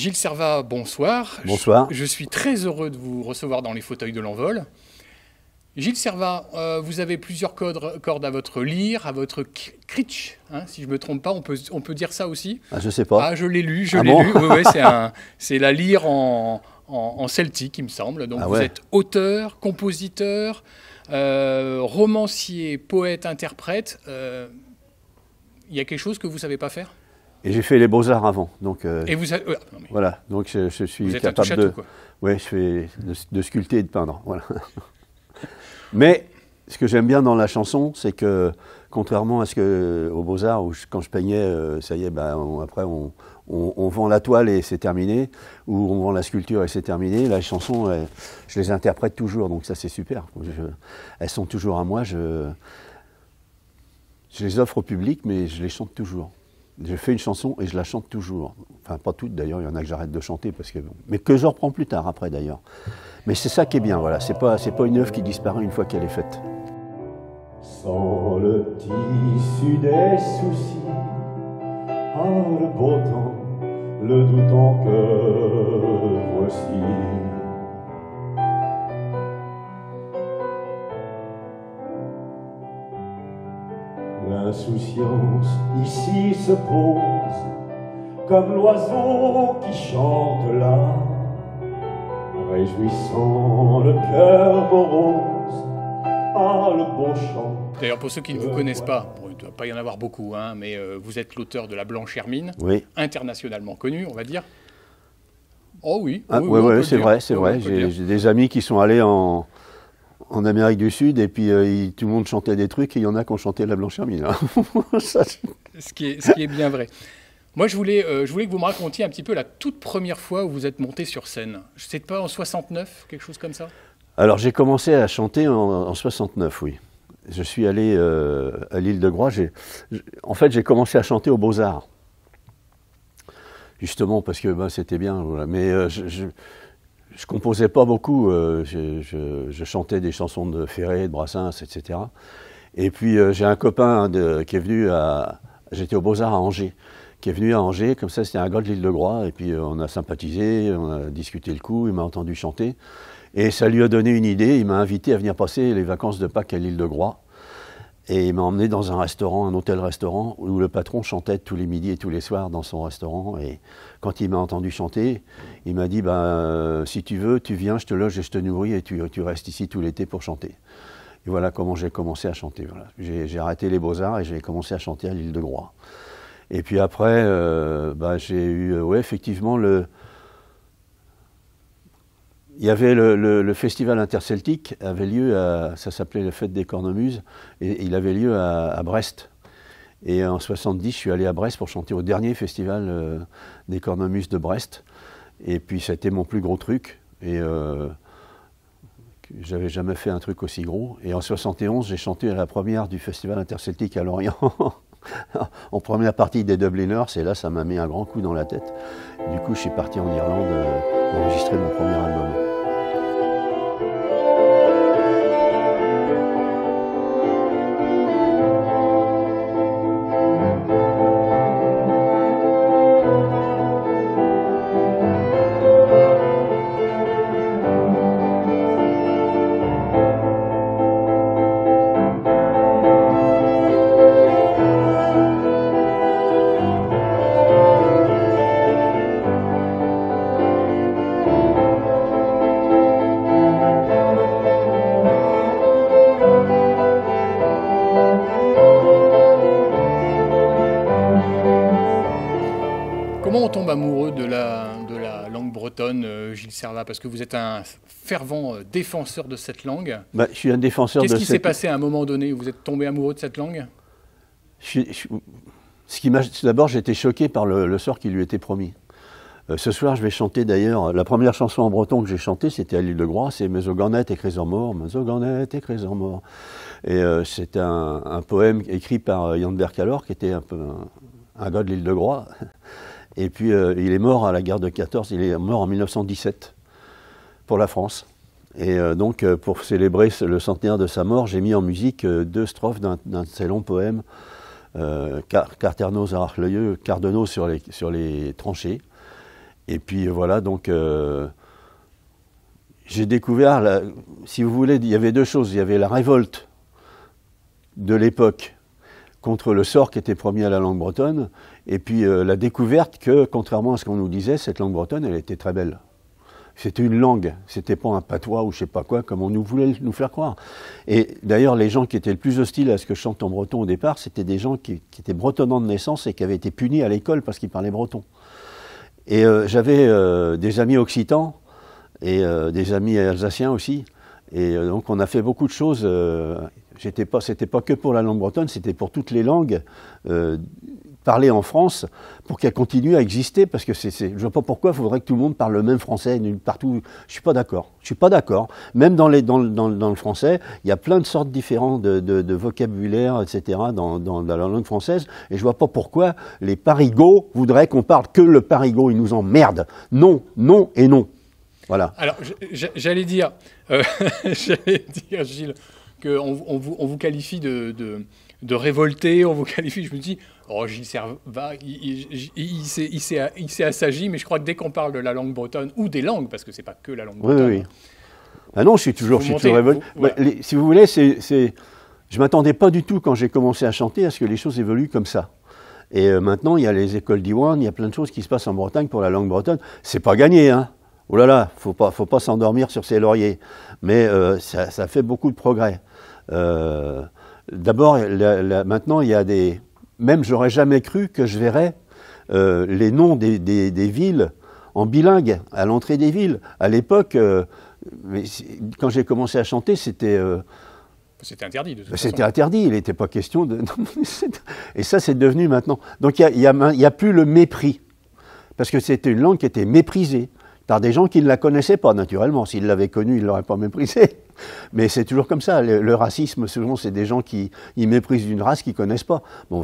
Gilles Servat, bonsoir. Bonsoir. Je suis très heureux de vous recevoir dans les fauteuils de l'Envol. Gilles Servat, vous avez plusieurs cordes à votre lyre, à votre critch, hein, si je ne me trompe pas, on peut dire ça aussi. Ah, je ne sais pas. Ah, je l'ai lu, Bon Oui, ouais, c'est la lyre en celtique, il me semble. Donc vous êtes auteur, compositeur, romancier, poète, interprète. Il y a quelque chose que vous ne savez pas faire? Et j'ai fait les beaux-arts avant, donc et vous avez, voilà, donc je suis vous êtes capable un touche-à-tout, quoi. je fais de sculpter et de peindre, voilà. Mais ce que j'aime bien dans la chanson, c'est que contrairement à aux beaux-arts où quand je peignais, ça y est, après on vend la toile et c'est terminé, ou on vend la sculpture et c'est terminé. La chanson, je les interprète toujours, donc ça c'est super. Elles sont toujours à moi. Je les offre au public, mais je les chante toujours. Je fais une chanson et je la chante toujours. Enfin, pas toutes d'ailleurs, il y en a que j'arrête de chanter, mais que je reprends plus tard après d'ailleurs. Mais c'est ça qui est bien, voilà. C'est pas une œuvre qui disparaît une fois qu'elle est faite. Sans le tissu des soucis, le beau temps, le doux temps que voici. L'insouciance ici se pose comme l'oiseau qui chante là, réjouissant le cœur morose, le beau chant. D'ailleurs, pour ceux qui ne vous connaissent pas, il ne doit pas y en avoir beaucoup, hein, mais vous êtes l'auteur de La Blanche Hermine, oui. Internationalement connu, on va dire. Oh oui, oui, c'est vrai, c'est vrai. J'ai des amis qui sont allés en Amérique du Sud, et puis tout le monde chantait des trucs, et il y en a qui ont chanté La Blanche Hermine. Ce qui est bien vrai. Moi, je voulais que vous me racontiez un petit peu la toute première fois où vous êtes monté sur scène. Je ne sais pas, en 69, quelque chose comme ça? Alors, j'ai commencé à chanter en 69, oui. Je suis allé à l'île de Groix. En fait, j'ai commencé à chanter aux Beaux-Arts. Justement, parce que c'était bien. Voilà. Mais je composais pas beaucoup, je chantais des chansons de Ferré, de Brassens, etc. Et puis j'ai un copain qui est venu j'étais aux Beaux-Arts à Angers, qui est venu à Angers, comme ça c'était un gars de l'île de Groix, et puis on a sympathisé, on a discuté le coup, il m'a entendu chanter, et ça lui a donné une idée, il m'a invité à venir passer les vacances de Pâques à l'île de Groix, et il m'a emmené dans un restaurant, un hôtel-restaurant, où le patron chantait tous les midis et tous les soirs dans son restaurant. Et quand il m'a entendu chanter, il m'a dit si tu veux, tu viens, je te loge et je te nourris, et tu restes ici tout l'été pour chanter. Et voilà comment j'ai commencé à chanter. Voilà. J'ai arrêté les Beaux-Arts et j'ai commencé à chanter à l'île de Groix. Et puis après, j'ai eu, effectivement, il y avait le festival interceltique, avait lieu ça s'appelait la Fête des Cornemuses, et il avait lieu à Brest. Et en 70, je suis allé à Brest pour chanter au dernier festival des Cornemuses de Brest. Et puis ça a été mon plus gros truc. Et j'avais jamais fait un truc aussi gros. Et en 71, j'ai chanté à la première du festival interceltique à Lorient, en première partie des Dubliners. Et là, ça m'a mis un grand coup dans la tête. Du coup, je suis parti en Irlande enregistrer mon premier album. Comment on tombe amoureux de la langue bretonne, Gilles Servat? Parce que vous êtes un fervent défenseur de cette langue. Je suis un défenseur de cette... Qu'est-ce qui s'est passé à un moment donné où vous êtes tombé amoureux de cette langue? D'abord, j'ai été choqué par le sort qui lui était promis. Ce soir, je vais chanter d'ailleurs, la première chanson en breton que j'ai chantée, c'était à l'île de Groix, c'est « Mésoganette écrit en mort, Mésoganette écrit en mort ». Et c'est un poème écrit par Jan Bercalor, qui était un peu un gars de l'île de Groix. Et puis il est mort à la guerre de 14, il est mort en 1917 pour la France. Et donc pour célébrer le centenaire de sa mort, j'ai mis en musique 2 strophes d'un de ses longs poèmes, Carternos arachleyeux, Cardenos sur les tranchées. Et puis voilà, donc j'ai découvert, si vous voulez, il y avait deux choses. Il y avait la révolte de l'époque contre le sort qui était promis à la langue bretonne, et puis la découverte que, contrairement à ce qu'on nous disait, cette langue bretonne, elle était très belle. C'était une langue, c'était pas un patois ou je sais pas quoi, comme on nous voulait nous faire croire. Et d'ailleurs, les gens qui étaient le plus hostiles à ce que je chante en breton au départ, c'était des gens qui étaient bretonnants de naissance et qui avaient été punis à l'école parce qu'ils parlaient breton. Et j'avais des amis occitans et des amis alsaciens aussi. Et donc on a fait beaucoup de choses. C'était pas que pour la langue bretonne, c'était pour toutes les langues parlées en France, pour qu'elles continuent à exister, parce que je vois pas pourquoi il faudrait que tout le monde parle le même français partout. Je suis pas d'accord. Je suis pas d'accord. Même dans le français, il y a plein de sortes différentes de vocabulaire, etc. dans la langue française, et je vois pas pourquoi les parigots voudraient qu'on parle que le parigot. Ils nous emmerdent. Non, non et non. Voilà. Alors, j'allais dire, Gilles, qu'on vous qualifie de révolté, on vous qualifie, je me dis, oh, Gilles Servat, il s'est assagi, mais je crois que dès qu'on parle de la langue bretonne, ou des langues, parce que c'est pas que la langue bretonne. Oui, oui. Ah non, je suis toujours révolté. Ouais. Si vous voulez, je m'attendais pas du tout quand j'ai commencé à chanter à ce que les choses évoluent comme ça. Et maintenant, il y a les écoles d'Iwan, il y a plein de choses qui se passent en Bretagne pour la langue bretonne. C'est pas gagné, hein. Oh là là, faut pas s'endormir sur ses lauriers. Mais ça fait beaucoup de progrès. D'abord, maintenant, il y a des... Même, j'aurais jamais cru que je verrais les noms des villes en bilingue, à l'entrée des villes. À l'époque, quand j'ai commencé à chanter, c'était... C'était interdit, de toute façon. C'était interdit, il n'était pas question de... Et ça, c'est devenu maintenant... Donc, il y a plus le mépris. Parce que c'était une langue qui était méprisée par des gens qui ne la connaissaient pas, naturellement. S'ils l'avaient connue, ils ne l'auraient pas méprisée. Mais c'est toujours comme ça. Le racisme, souvent, c'est des gens qui méprisent une race qu'ils ne connaissent pas. Bon,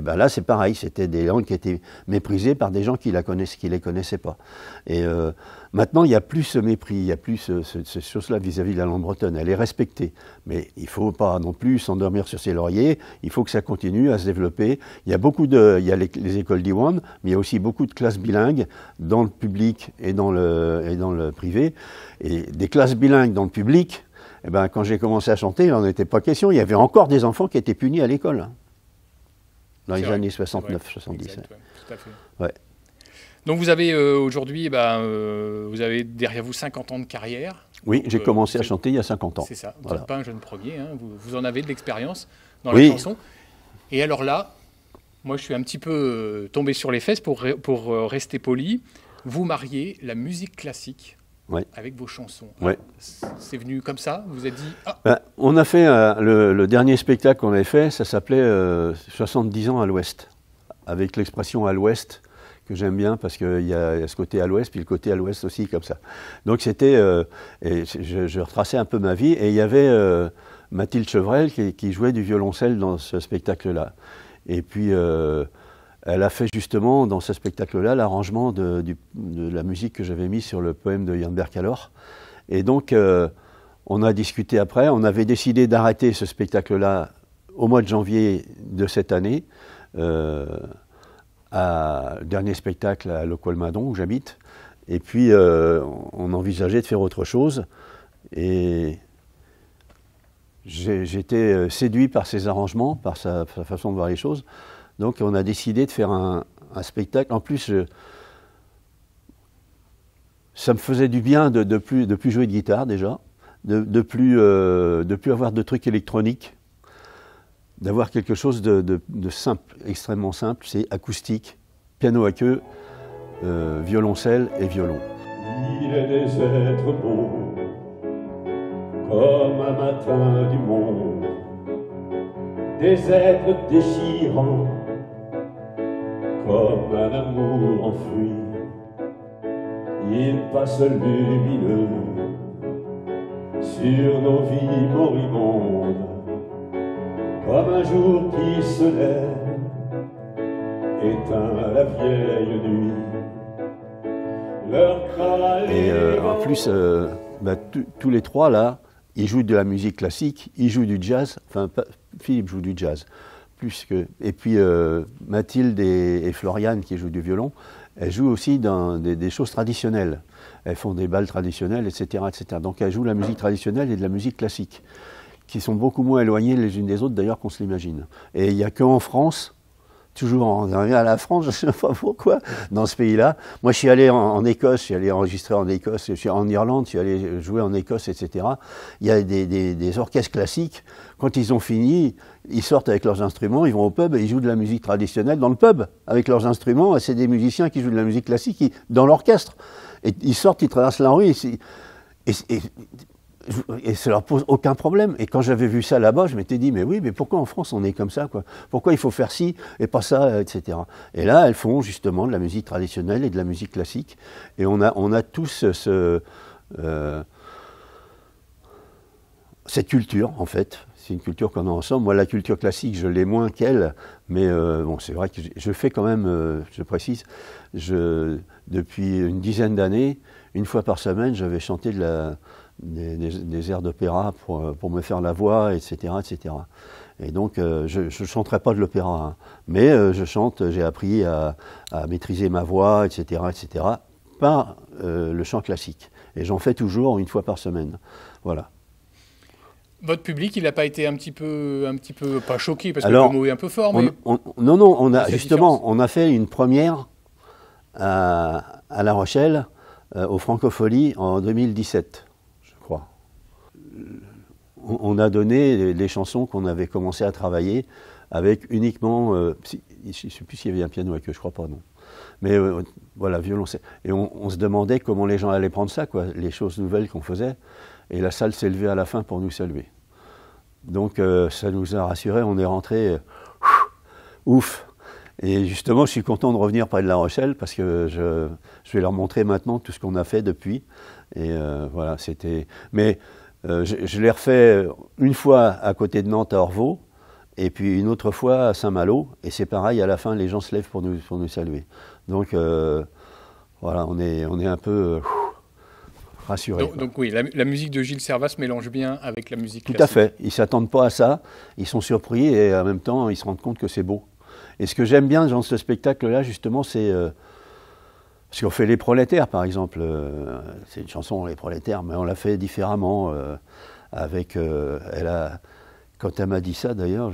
là, c'est pareil. C'était des langues qui étaient méprisées par des gens qui ne les connaissaient pas. Et maintenant, il n'y a plus ce mépris, il n'y a plus cette chose-là vis-à-vis de la langue bretonne. Elle est respectée. Mais il ne faut pas non plus s'endormir sur ses lauriers. Il faut que ça continue à se développer. Il y a les écoles d'Iwan, mais il y a aussi beaucoup de classes bilingues dans le public et dans le privé. Et des classes bilingues dans le public, eh ben, quand j'ai commencé à chanter, il n'en était pas question. Il y avait encore des enfants qui étaient punis à l'école, dans les années 69, 70. Exact, ouais, tout à fait. Ouais. Donc vous avez aujourd'hui, vous avez derrière vous 50 ans de carrière. Oui, j'ai commencé à chanter il y a 50 ans. C'est ça, vous Voilà. n'êtes pas un jeune premier, hein, vous en avez de l'expérience dans Oui. la chanson. Et alors là, moi je suis un petit peu tombé sur les fesses pour rester poli. Vous mariez la musique classique. Ouais. Avec vos chansons. Ouais. C'est venu comme ça? Vous vous êtes dit... Ah. Ben, on a fait le dernier spectacle qu'on avait fait, ça s'appelait 70 ans à l'Ouest, avec l'expression à l'Ouest, que j'aime bien parce qu'il y a ce côté à l'Ouest, puis le côté à l'Ouest aussi, comme ça. Donc c'était... et je retraçais un peu ma vie, et il y avait Mathilde Chevrel qui jouait du violoncelle dans ce spectacle-là. Et puis... elle a fait justement dans ce spectacle-là l'arrangement de la musique que j'avais mise sur le poème de Jan Berkalor. Et donc, on a discuté après. On avait décidé d'arrêter ce spectacle-là au mois de janvier de cette année, dernier spectacle à Locoal-Madon, où j'habite. Et puis, on envisageait de faire autre chose. Et j'étais séduit par ses arrangements, par sa façon de voir les choses. Donc on a décidé de faire un spectacle. En plus, ça me faisait du bien de plus jouer de guitare déjà, de plus avoir de trucs électroniques, d'avoir quelque chose de simple, extrêmement simple. C'est acoustique, piano à queue, violoncelle et violon. Il est des êtres beaux, comme un matin du monde, des êtres déchirants, comme un amour enfui. Ils passent lumineux sur nos vies moribondes, comme un jour qui se lève, éteint la vieille nuit. Et en plus, tous les trois là, ils jouent de la musique classique, ils jouent du jazz, enfin Philippe joue du jazz, plus que, et puis Mathilde et Floriane qui jouent du violon, elles jouent aussi dans des choses traditionnelles. Elles font des bals traditionnels, etc., etc. Donc elles jouent la musique traditionnelle et de la musique classique, qui sont beaucoup moins éloignées les unes des autres d'ailleurs qu'on se l'imagine. Et il n'y a qu'en France, toujours on revient à la France, je ne sais pas pourquoi, dans ce pays-là. Moi je suis allé en Écosse, je suis allé enregistrer en Écosse, je suis en Irlande, je suis allé jouer en Écosse, etc. Il y a des orchestres classiques, quand ils ont fini, ils sortent avec leurs instruments, ils vont au pub et ils jouent de la musique traditionnelle dans le pub, avec leurs instruments, et c'est des musiciens qui jouent de la musique classique dans l'orchestre. Et ils sortent, ils traversent la rue, et ça leur pose aucun problème. Et quand j'avais vu ça là-bas, je m'étais dit, mais oui, mais pourquoi en France on est comme ça, quoi? Pourquoi il faut faire ci et pas ça, etc. Et là, elles font justement de la musique traditionnelle et de la musique classique. Et on a tous cette culture, en fait. C'est une culture qu'on a ensemble. Moi, la culture classique, je l'ai moins qu'elle, mais bon, c'est vrai que je fais quand même, je précise, depuis une dizaine d'années, une fois par semaine, je vais chanter des airs d'opéra pour me faire la voix, etc., etc. Et donc, je ne chanterai pas de l'opéra, hein, mais je chante, j'ai appris à maîtriser ma voix, etc., etc., par le chant classique. Et j'en fais toujours une fois par semaine. Voilà. Votre public, il n'a pas été un petit peu pas choqué, parce que le mot est un peu fort, mais... Non, on a fait une première à La Rochelle, au Francofolie, en 2017, je crois. On a donné les chansons qu'on avait commencé à travailler avec uniquement... je ne sais plus s'il y avait un piano avec eux, je crois pas, non. Mais voilà, violoncelle. Et on se demandait comment les gens allaient prendre ça, quoi, les choses nouvelles qu'on faisait. Et la salle s'est levée à la fin pour nous saluer. Donc ça nous a rassurés, on est rentrés, ouf. Et justement, je suis content de revenir près de La Rochelle parce que je vais leur montrer maintenant tout ce qu'on a fait depuis. Et voilà, c'était... Mais je l'ai refait une fois à côté de Nantes à Orvaux, et puis une autre fois à Saint-Malo. Et c'est pareil, à la fin, les gens se lèvent pour nous saluer. Donc voilà, on est un peu... rassuré. Donc oui, la musique de Gilles Servat se mélange bien avec la musique classique. Tout à fait. Ils ne s'attendent pas à ça. Ils sont surpris et en même temps, ils se rendent compte que c'est beau. Et ce que j'aime bien dans ce spectacle-là, justement, c'est... parce qu'on fait Les Prolétaires, par exemple. C'est une chanson, Les Prolétaires, mais on l'a fait différemment. Quand elle m'a dit ça, d'ailleurs,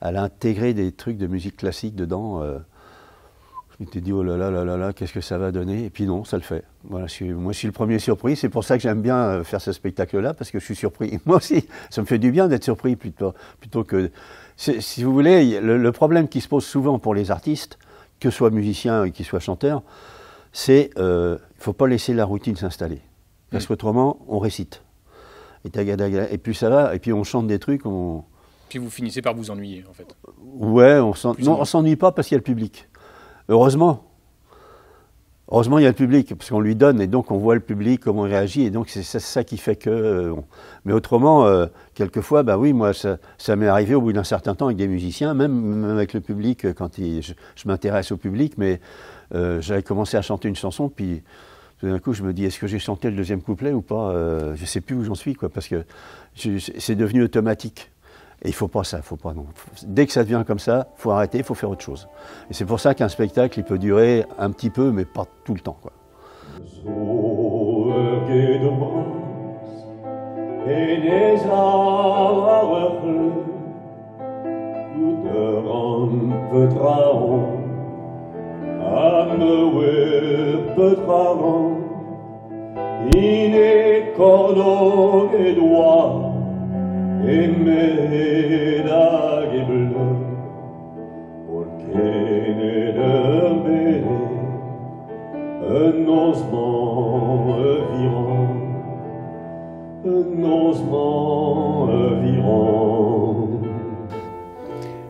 elle a intégré des trucs de musique classique dedans. Je m'étais dit, oh là là là là là, qu'est-ce que ça va donner? Et puis non, ça le fait. Voilà, moi, je suis le premier surpris. C'est pour ça que j'aime bien faire ce spectacle-là, parce que je suis surpris. Moi aussi, ça me fait du bien d'être surpris plutôt que... Si vous voulez, le problème qui se pose souvent pour les artistes, que ce soit musiciens et qu'ils soient chanteurs, c'est qu'il ne faut pas laisser la routine s'installer. Parce qu'autrement, on récite. Et puis ça va, et puis on chante des trucs, Puis vous finissez par vous ennuyer, en fait. Ouais, on s'ennuie pas parce qu'il y a le public. Heureusement, il y a le public, parce qu'on lui donne, et donc on voit le public, comment il réagit, et donc c'est ça qui fait que... Mais autrement, quelquefois, bah oui, moi, ça m'est arrivé au bout d'un certain temps avec des musiciens, même avec le public, quand je m'intéresse au public, mais j'avais commencé à chanter une chanson, puis tout d'un coup, je me dis, est-ce que j'ai chanté le deuxième couplet ou pas? Je ne sais plus où j'en suis, quoi, parce que c'est devenu automatique. Et il ne faut pas ça, faut pas non. Dès que ça devient comme ça, il faut arrêter, il faut faire autre chose. Et c'est pour ça qu'un spectacle, il peut durer un petit peu, mais pas tout le temps, quoi.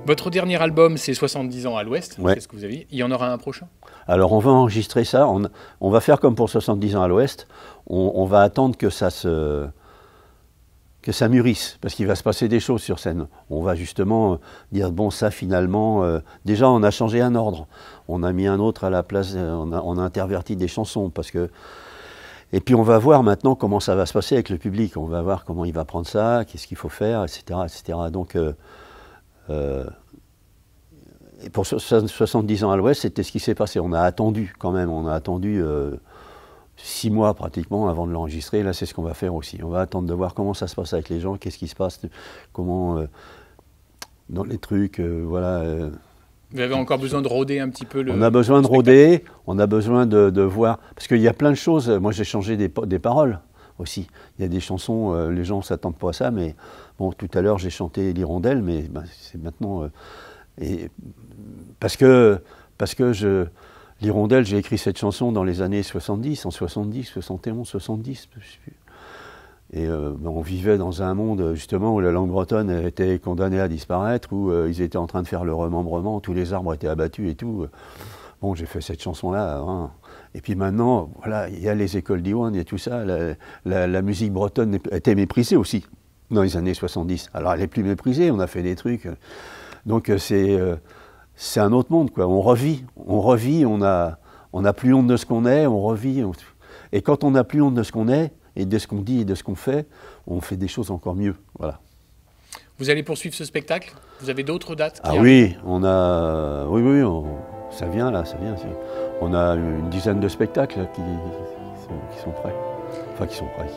Votre dernier album, c'est 70 ans à l'Ouest, ouais. C'est ce que vous avez dit. Il y en aura un prochain? Alors on va enregistrer ça, on va faire comme pour 70 ans à l'Ouest, on va attendre que ça mûrisse, parce qu'il va se passer des choses sur scène. On va justement dire, bon ça finalement, déjà on a changé un ordre, on a mis un autre à la place, on a interverti des chansons, parce que... Et puis on va voir maintenant comment ça va se passer avec le public, on va voir comment il va prendre ça, qu'est-ce qu'il faut faire, etc. etc. Donc Et pour 70 ans à l'Ouest, c'était ce qui s'est passé. On a attendu quand même, on a attendu 6 mois pratiquement avant de l'enregistrer. Là, c'est ce qu'on va faire aussi. On va attendre de voir comment ça se passe avec les gens, qu'est-ce qui se passe, comment dans les trucs, voilà. Vous avez encore besoin de rôder un petit peu le... On a besoin de rôder, on a besoin de voir, parce qu'il y a plein de choses. Moi, j'ai changé des paroles aussi. Il y a des chansons, les gens ne s'attendent pas à ça, mais bon, tout à l'heure, j'ai chanté l'hirondelle, mais c'est maintenant... et parce que l'hirondelle, j'ai écrit cette chanson dans les années 70, en 70, 71, 70, je sais plus. Et on vivait dans un monde justement où la langue bretonne était condamnée à disparaître, où ils étaient en train de faire le remembrement, tous les arbres étaient abattus et tout. Bon, j'ai fait cette chanson-là. Hein. Et puis maintenant, voilà, il y a les écoles d'Iwan et tout ça. La musique bretonne était méprisée aussi dans les années 70. Alors elle n'est plus méprisée, on a fait des trucs. Donc c'est un autre monde, quoi. On revit, on n'a plus honte de ce qu'on est, on revit. Et quand on n'a plus honte de ce qu'on est, et de ce qu'on dit et de ce qu'on fait, on fait des choses encore mieux. Voilà. Vous allez poursuivre ce spectacle? Vous avez d'autres dates qui oui, ça vient là, ça vient. On a une dizaine de spectacles là, qui sont prêts. Enfin, qui sont prêts,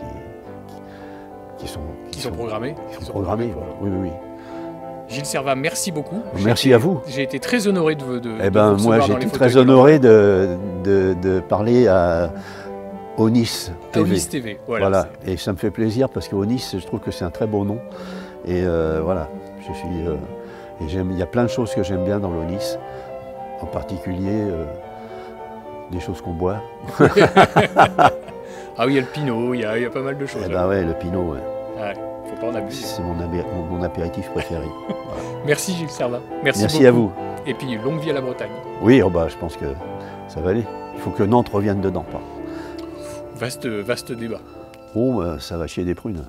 qui sont programmés. Qui sont programmés, voilà. Oui. Gilles Servat, merci beaucoup. Merci à vous. J'ai été très honoré de vous moi, j'ai été très honoré de parler à Onis TV. Onis TV, voilà. Et ça me fait plaisir parce que Onis, je trouve que c'est un très beau nom. Et voilà, il y a plein de choses que j'aime bien dans l'Onis, en particulier des choses qu'on boit. Ah oui, il y a le Pinot, il y a pas mal de choses. Ouais, le Pinot, ouais. Faut pas en abuser. C'est mon apéritif préféré. Voilà. Merci Gilles Servat. Merci beaucoup. À vous. Et puis longue vie à la Bretagne. Oui, je pense que ça va aller. Il faut que Nantes revienne dedans. Vaste débat. Bon, ça va chier des prunes.